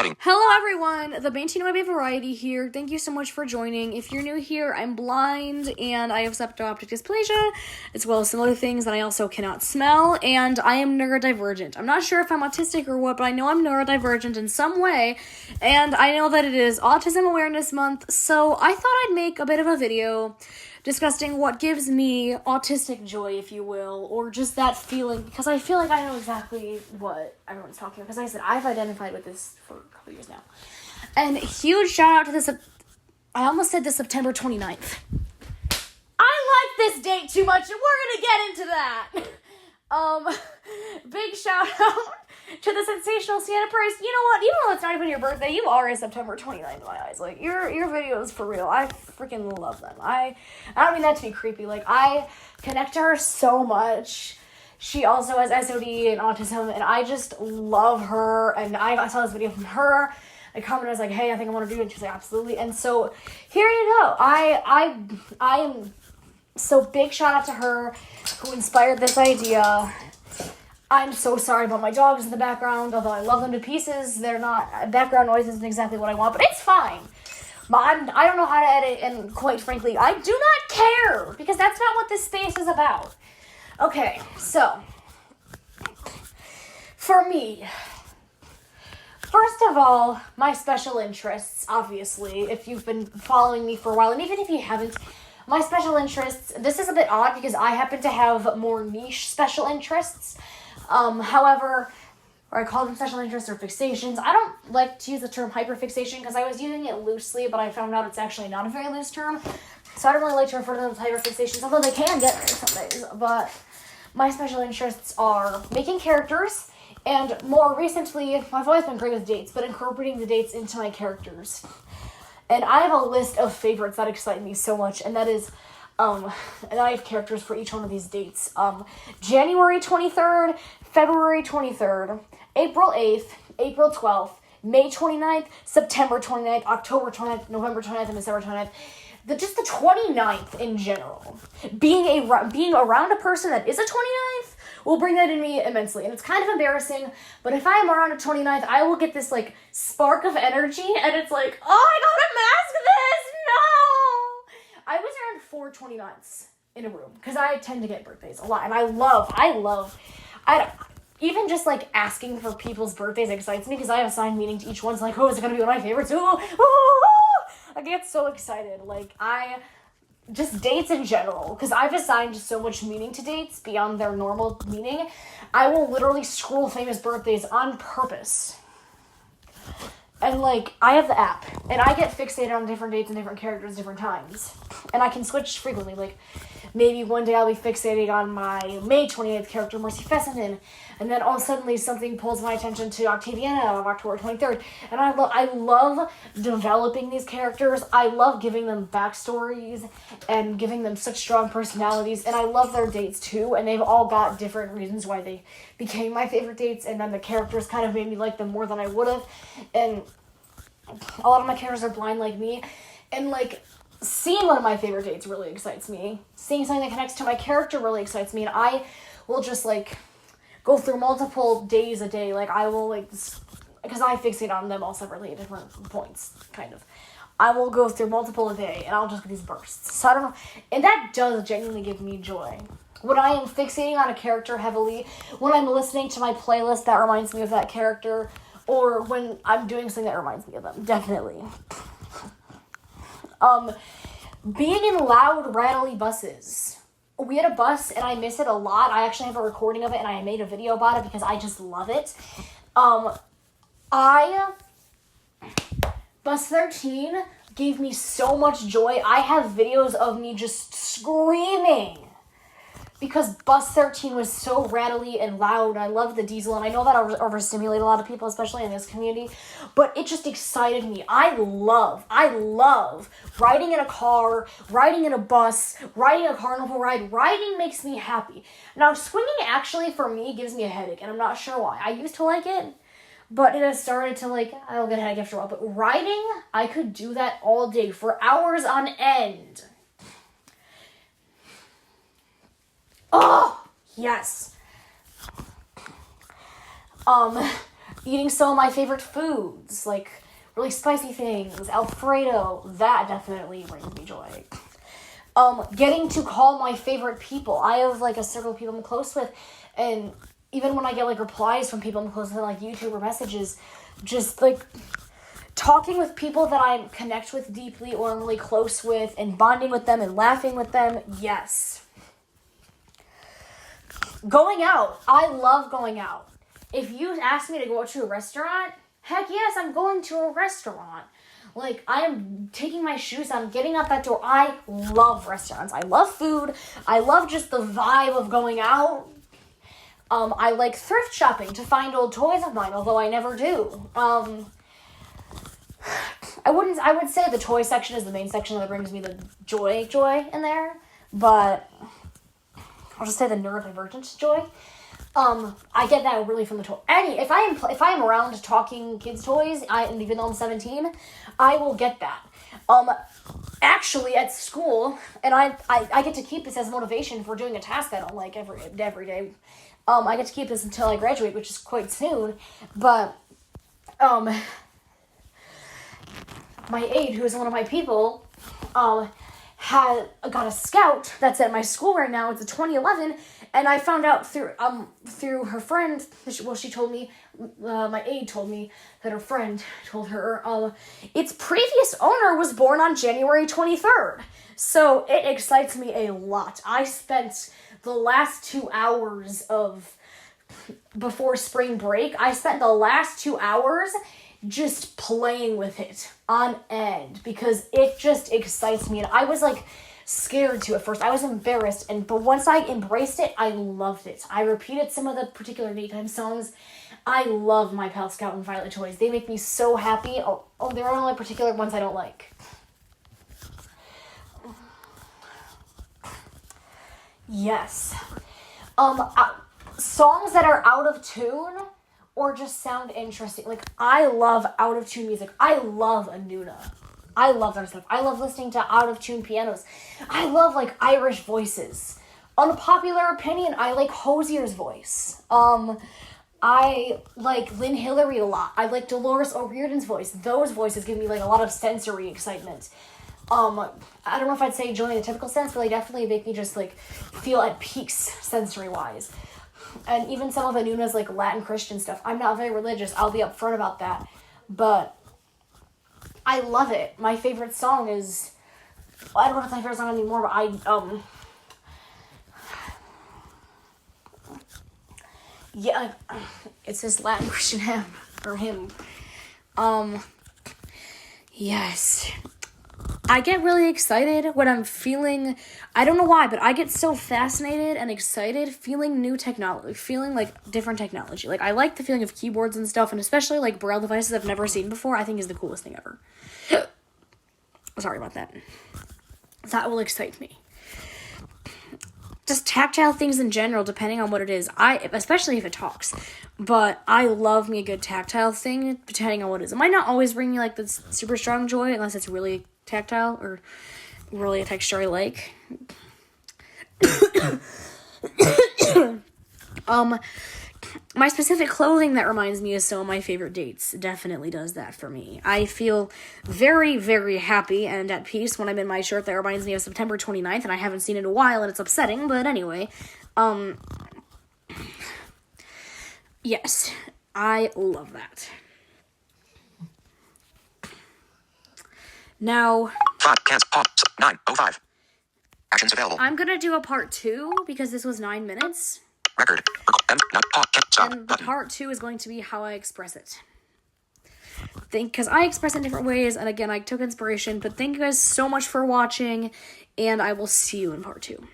Heading. Hello everyone, the Maintain My Bay Variety here. Thank you so much for joining. If you're new here, I'm blind and I have septo-optic dysplasia, as well as some other things that I also cannot smell, and I am neurodivergent. I'm not sure if I'm autistic or what, but I know I'm neurodivergent in some way, and I know that it is Autism Awareness Month, so I thought I'd make a bit of a video discussing what gives me autistic joy, if you will, or just that feeling, because I feel like I know exactly what everyone's talking about, because like I said, I've identified with this for a couple years now. And huge shout out to this, I almost said the September 29th. I like this date too much, and we're gonna get into that. Big shout out to the sensational Sienna Price. You know what? Even though it's not even your birthday, you are a September 29th in my eyes. Like, your videos, for real, I freaking love them. I don't mean that to be creepy. Like, I connect to her so much. She also has SOD and autism, and I just love her. And I saw this video from her. I commented, I was like, hey, I think I want to do it. And she's like, absolutely. And so, here you go. I am... So big shout out to her who inspired this idea. I'm so sorry about my dogs in the background, although I love them to pieces. They're not, background noise isn't exactly what I want, but it's fine. I don't know how to edit, and quite frankly, I do not care, because that's not what this space is about. Okay, so, for me, first of all, my special interests, obviously, if you've been following me for a while, and even if you haven't, my special interests, this is a bit odd because I happen to have more niche special interests. However, or I call them special interests or fixations. I don't like to use the term hyperfixation because I was using it loosely, but I found out it's actually not a very loose term. So I don't really like to refer to them as hyperfixations, although they can get there some days. But my special interests are making characters, and more recently, I've always been great with dates, but incorporating the dates into my characters. And I have a list of favorites that excite me so much, and that is, and I have characters for each one of these dates. January 23rd, February 23rd, April 8th, April 12th, May 29th, September 29th, October 29th, November 29th, and December 29th. Just the 29th in general. Being around a person that is a 29th will bring that in me immensely. And it's kind of embarrassing, but if I'm around a 29th, I will get this, like, spark of energy, and it's like, oh, I gotta mask this! No! I was around 4 29ths in a room, because I tend to get birthdays a lot, and I even just, like, asking for people's birthdays excites me, because I have assigned meaning to each one. It's like, oh, is it gonna be one of my favorites? Ooh! I get so excited. Like, just dates in general, because I've assigned so much meaning to dates beyond their normal meaning. I will literally scroll famous birthdays on purpose. And, like, I have the app, and I get fixated on different dates and different characters different times. And I can switch frequently. Like, maybe one day I'll be fixating on my May 28th character, Mercy Fessenden, and then all suddenly something pulls my attention to Octaviana of October 23rd. And I love developing these characters. I love giving them backstories and giving them such strong personalities. And I love their dates, too. And they've all got different reasons why they became my favorite dates. And then the characters kind of made me like them more than I would have. And a lot of my characters are blind like me. And, like, seeing one of my favorite dates really excites me. Seeing something that connects to my character really excites me. And I will just, like, go through multiple days a day. Like, I will, like, because I fixate on them all separately at different points, kind of. I will go through multiple a day, and I'll just get these bursts. So I don't know. And that does genuinely give me joy. When I am fixating on a character heavily, when I'm listening to my playlist that reminds me of that character, or when I'm doing something that reminds me of them, definitely. Being in loud, rattly buses. We had a bus, and I miss it a lot. I actually have a recording of it, and I made a video about it because I just love it. Bus 13 gave me so much joy. I have videos of me just screaming because Bus 13 was so rattly and loud. I love the diesel, and I know that overstimulated a lot of people, especially in this community, but it just excited me. I love riding in a car, riding in a bus, riding a carnival ride. Riding makes me happy. Now, swinging actually, for me, gives me a headache, and I'm not sure why. I used to like it, but it has started to, like, I'll get a headache after a while. But riding, I could do that all day for hours on end. Oh, yes. eating some of my favorite foods, like really spicy things, Alfredo, that definitely brings me joy. Getting to call my favorite people. I have, like, a circle of people I'm close with, and even when I get, like, replies from people I'm close with, like, YouTube or messages, just, like, talking with people that I connect with deeply or I'm really close with and bonding with them and laughing with them, yes. Going out. I love going out. If you ask me to go to a restaurant, heck yes, I'm going to a restaurant. Like, I am taking my shoes on, getting out that door. I love restaurants. I love food. I love just the vibe of going out. I like thrift shopping to find old toys of mine, although I never do. I would say the toy section is the main section that brings me the joy in there, but I'll just say the neurodivergent joy. I get that really from the toy. If I am around talking kids' toys, and even though I'm 17, I will get that. Actually, at school, and I get to keep this as motivation for doing a task I don't like every day. I get to keep this until I graduate, which is quite soon. But my aide, who is one of my people, got a scout that's at my school right now. It's a 2011, and I found out through her friend. Well, she told me, my aide told me that her friend told her its previous owner was born on January 23rd. So it excites me a lot. I spent the last 2 hours before spring break. I spent the last 2 hours just playing with it on end because it just excites me. And I was like scared to at first. I was embarrassed, but once I embraced it, I loved it. I repeated some of the particular daytime songs. I love my Pal Scout and Violet toys. They make me so happy. Oh, there are only particular ones I don't like. Yes. Songs that are out of tune or just sound interesting. Like, I love out-of-tune music. I love Anuna. I love their stuff. I love listening to out-of-tune pianos. I love, like, Irish voices. Unpopular opinion, I like Hosier's voice. I like Lynn Hillary a lot. I like Dolores O'Riordan's voice. Those voices give me, like, a lot of sensory excitement. I don't know if I'd say joy in a typical sense, but they definitely make me just, like, feel at peaks sensory-wise. And even some of Anuna's, like, Latin Christian stuff. I'm not very religious. I'll be upfront about that. But I love it. My favorite song is... I don't know if it's my favorite song anymore, but yeah, it's this Latin Christian hymn. Or hymn. Yes. I get really excited when I'm feeling, I don't know why, but I get so fascinated and excited feeling new technology, feeling like different technology. Like, I like the feeling of keyboards and stuff, and especially like braille devices I've never seen before, I think is the coolest thing ever. Sorry about that. That will excite me. Just tactile things in general, depending on what it is. Especially if it talks. But I love me a good tactile thing, depending on what it is. It might not always bring me like this super strong joy, unless it's really tactile or really a texture I like. My specific clothing that reminds me of some of my favorite dates definitely does that for me. I feel very, very happy and at peace when I'm in my shirt that reminds me of September 29th, and I haven't seen it in a while, and it's upsetting, but anyway. Yes, I love that. Now, 9:05. Actions available. I'm gonna do a part 2 because this was 9 minutes. Record. Stop. And the part 2 is going to be how I express it. Because I express it in different ways, and again, I took inspiration, but thank you guys so much for watching, and I will see you in part 2.